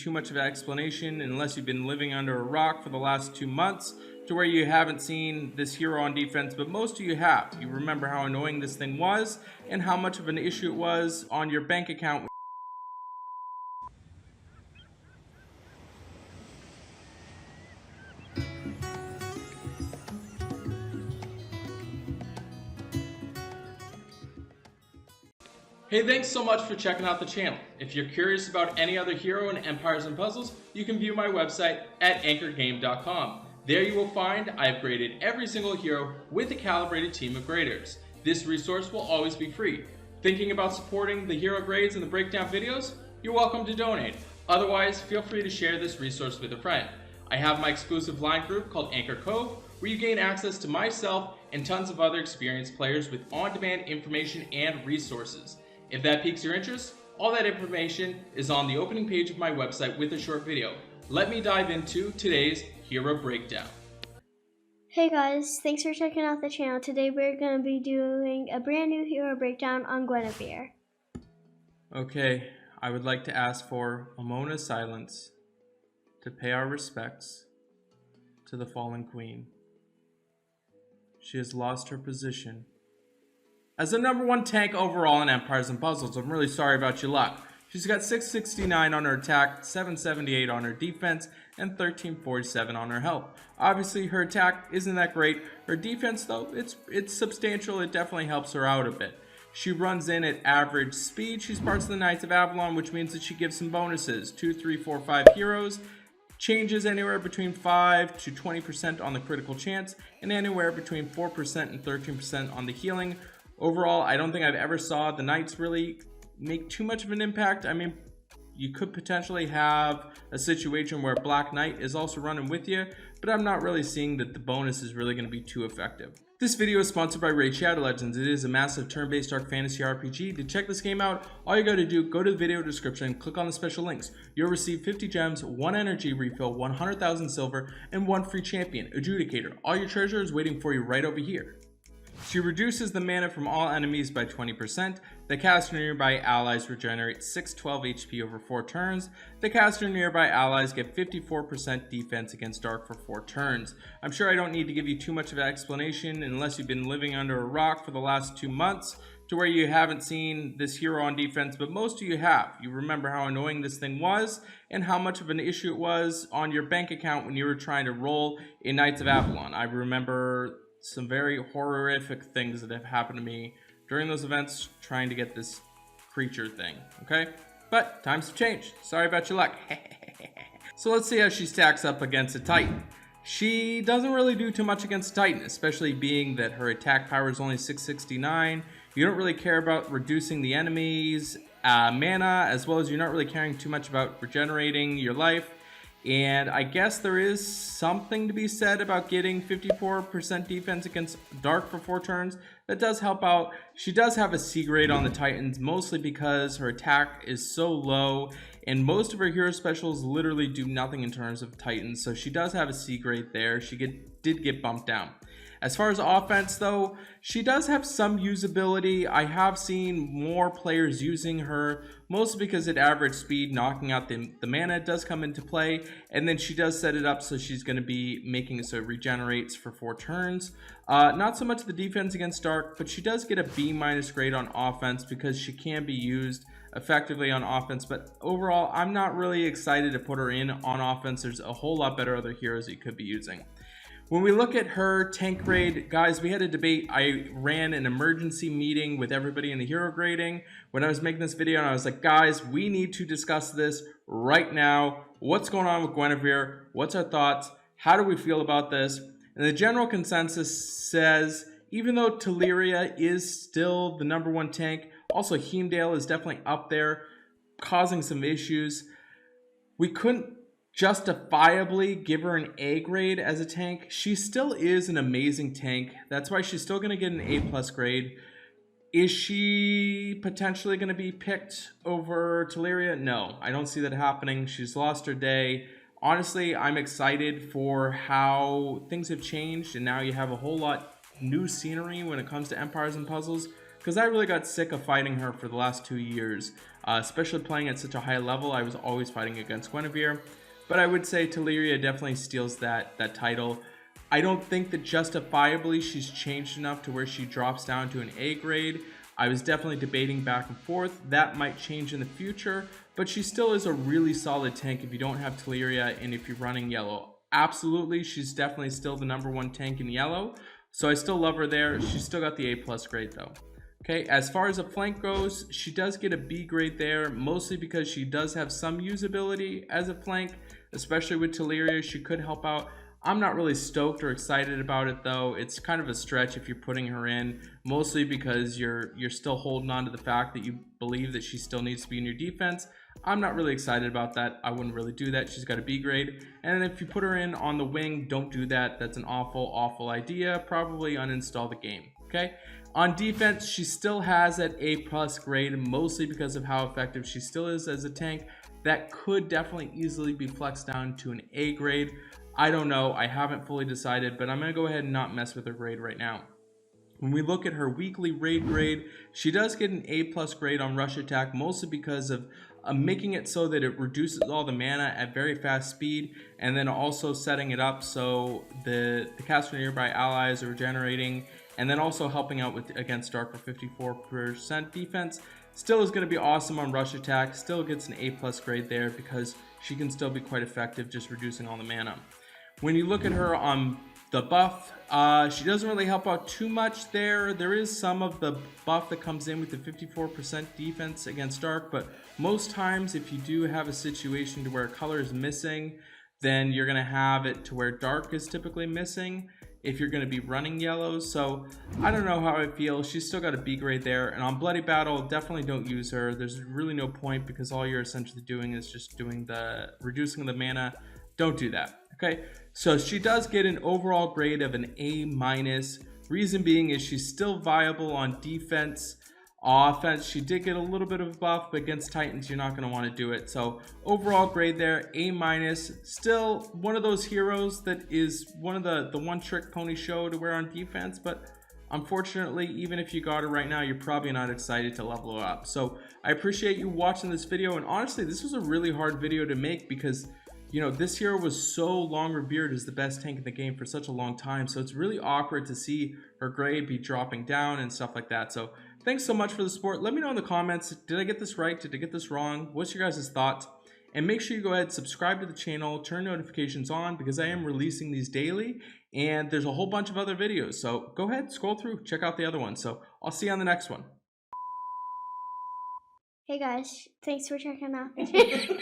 too much of an explanation unless you've been living under a rock for the last 2 months to where you haven't seen this hero on defense, but most of you have. You remember how annoying this thing was and how much of an issue it was on your bank account. Hey, thanks so much for checking out the channel. If you're curious about any other hero in Empires and Puzzles, you can view my website at anchorgame.com. There you will find I've graded every single hero with a calibrated team of graders. This resource will always be free. Thinking about supporting the hero grades and the breakdown videos? You're welcome to donate. Otherwise, feel free to share this resource with a friend. I have my exclusive line group called Anchor Cove, where you gain access to myself and tons of other experienced players with on-demand information and resources. If that piques your interest, all that information is on the opening page of my website with a short video. Let me dive into today's hero breakdown. Hey guys, thanks for checking out the channel. Today we're going to be doing a brand new hero breakdown on Guinevere. Okay, I would like to ask for a moment of silence to pay our respects to the fallen queen. She has lost her position as the #1 tank overall in Empires and Puzzles. I'm really sorry about your luck. She's got 669 on her attack, 778 on her defense, and 1347 on her health. Obviously, her attack isn't that great. Her defense, though, it's substantial. It definitely helps her out a bit. She runs in at average speed. She's part of the Knights of Avalon, which means that she gives some bonuses. 2, 3, 4, 5 heroes. Changes anywhere between 5 to 20% on the critical chance, and anywhere between 4% and 13% on the healing. Overall, I don't think I've ever saw the Knights really make too much of an impact. I mean, you could potentially have a situation where Black Knight is also running with you, but I'm not really seeing that the bonus is really going to be too effective. This video is sponsored by Raid Shadow Legends. It is a massive turn-based dark fantasy RPG. To check this game out, all you gotta do, go to the video description, click on the special links. You'll receive 50 gems, 1 energy refill, 100,000 silver, and 1 free champion, Adjudicator. All your treasure is waiting for you right over here. She reduces the mana from all enemies by 20%. The caster nearby allies regenerate 612 HP over 4 turns. The caster nearby allies get 54% defense against dark for 4 turns. I'm sure I don't need to give you too much of an explanation unless you've been living under a rock for the last 2 months to where you haven't seen this hero on defense, but most of you have. You remember how annoying this thing was and how much of an issue it was on your bank account when you were trying to roll in Knights of Avalon. I remember some very horrific things that have happened to me during those events trying to get this creature thing, okay? But times have changed. Sorry about your luck. So let's see how she stacks up against a Titan. She doesn't really do too much against a Titan, especially being that her attack power is only 669. You don't really care about reducing the enemy's mana, as well as you're not really caring too much about regenerating your life. And I guess there is something to be said about getting 54% defense against dark for 4 turns. That does help out. She does have a C grade on the Titans, mostly because her attack is so low and most of her hero specials literally do nothing in terms of Titans. So she does have a C grade there. She did get bumped down. As far as offense though, she does have some usability. I have seen more players using her, mostly because at average speed, knocking out the mana does come into play, and then she does set it up so she's going to be making it so it regenerates for 4 turns. Not so much the defense against dark, but she does get a B- grade on offense because she can be used effectively on offense, but overall I'm not really excited to put her in on offense. There's a whole lot better other heroes that you could be using. When we look at her tank grade, guys, we had a debate. I ran an emergency meeting with everybody in the hero grading when I was making this video, and I was like, guys, we need to discuss this right now. What's going on with Guinevere? What's our thoughts? How do we feel about this? And the general consensus says, even though Telluria is still the #1 tank, also Heimdall is definitely up there, causing some issues. We couldn't justifiably give her an A grade as a tank. She still is an amazing tank. That's why she's still going to get an A+ grade. Is she potentially going to be picked over Telluria? No, I don't see that happening. She's lost her day. Honestly, I'm excited for how things have changed, and now you have a whole lot new scenery when it comes to Empires and Puzzles, because I really got sick of fighting her for the last 2 years. especially playing at such a high level. I was always fighting against Guinevere, but I would say Telluria definitely steals that title. I don't think that justifiably she's changed enough to where she drops down to an A grade. I was definitely debating back and forth. That might change in the future, but she still is a really solid tank if you don't have Telluria and if you're running yellow. Absolutely, she's definitely still the #1 tank in yellow, so I still love her there. She's still got the A+ grade though. Okay, as far as a flank goes, she does get a B grade there, mostly because she does have some usability as a flank, especially with Telluria. She could help out. I'm not really stoked or excited about it though. It's kind of a stretch if you're putting her in, mostly because you're still holding on to the fact that you believe that she still needs to be in your defense. I'm not really excited about that. I wouldn't really do that. She's got a B grade. And if you put her in on the wing, don't do that. That's an awful idea. Probably uninstall the game. Okay. On defense, she still has that A+ grade, mostly because of how effective she still is as a tank. That could definitely easily be flexed down to an A grade. I don't know. I haven't fully decided, but I'm going to go ahead and not mess with her grade right now. When we look at her weekly raid grade, she does get an A+ grade on rush attack, mostly because of making it so that it reduces all the mana at very fast speed, and then also setting it up so the caster nearby allies are regenerating, and then also helping out with against Dark for 54% defense. Still is going to be awesome on rush attack. Still gets an A+ grade there because she can still be quite effective just reducing all the mana. When you look at her on the buff, she doesn't really help out too much there. There is some of the buff that comes in with the 54% defense against Dark, but most times if you do have a situation to where a color is missing, then you're going to have it to where Dark is typically missing if you're going to be running yellows. So I don't know how I feel. She's still got a B grade there. And on Bloody Battle, definitely don't use her. There's really no point because all you're essentially doing is just doing the reducing the mana. Don't do that. Okay, so she does get an overall grade of an A-. Reason being is she's still viable on defense. Offense, she did get a little bit of a buff, but against Titans, you're not going to want to do it. So overall grade there, A-. Still one of those heroes that is one of the one-trick pony show to wear on defense, but unfortunately, even if you got her right now, you're probably not excited to level her up. So I appreciate you watching this video, and honestly, this was a really hard video to make because you know, this hero was so long revered as the best tank in the game for such a long time, so it's really awkward to see her grade be dropping down and stuff like that. So thanks so much for the support. Let me know in the comments, did I get this right? Did I get this wrong? What's your guys' thoughts? And make sure you go ahead and subscribe to the channel, turn notifications on because I am releasing these daily, and there's a whole bunch of other videos. So go ahead, scroll through, check out the other ones. So I'll see you on the next one. Hey guys, thanks for checking out the channel.